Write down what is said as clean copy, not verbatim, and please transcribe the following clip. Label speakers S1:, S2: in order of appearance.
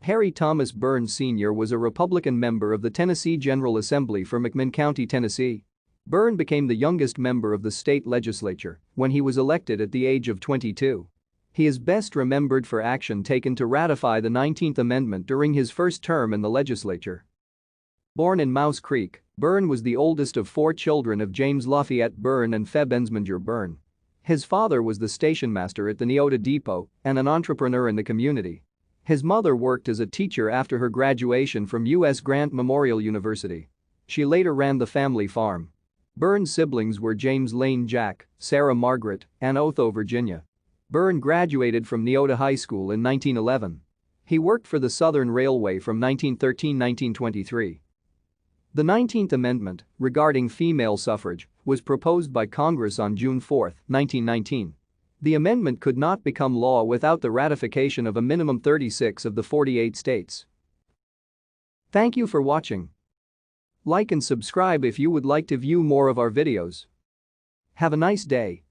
S1: Harry Thomas Burns Sr. was a Republican member of the Tennessee General Assembly for McMinn County, Tennessee. Burns became the youngest member of the state legislature when he was elected at the age of 22. He is best remembered for action taken to ratify the 19th Amendment during his first term in the legislature. Born in Mouse Creek, Burns was the oldest of 4 children of James Lafayette Burns and Feb Ensminger Burns. His father was the station master at the Neota Depot and an entrepreneur in the community. His mother worked as a teacher after her graduation from U.S. Grant Memorial University. She later ran the family farm. Burns' siblings were James Lane Jack, Sarah Margaret, and Otho Virginia. Burns graduated from Neota High School in 1911. He worked for the Southern Railway from 1913-1923. The 19th Amendment, regarding female suffrage, was proposed by Congress on June 4, 1919. The amendment could not become law without the ratification of a minimum 36 of the 48 states. Thank you for watching. Like and subscribe if you would like to view more of our videos. Have a nice day.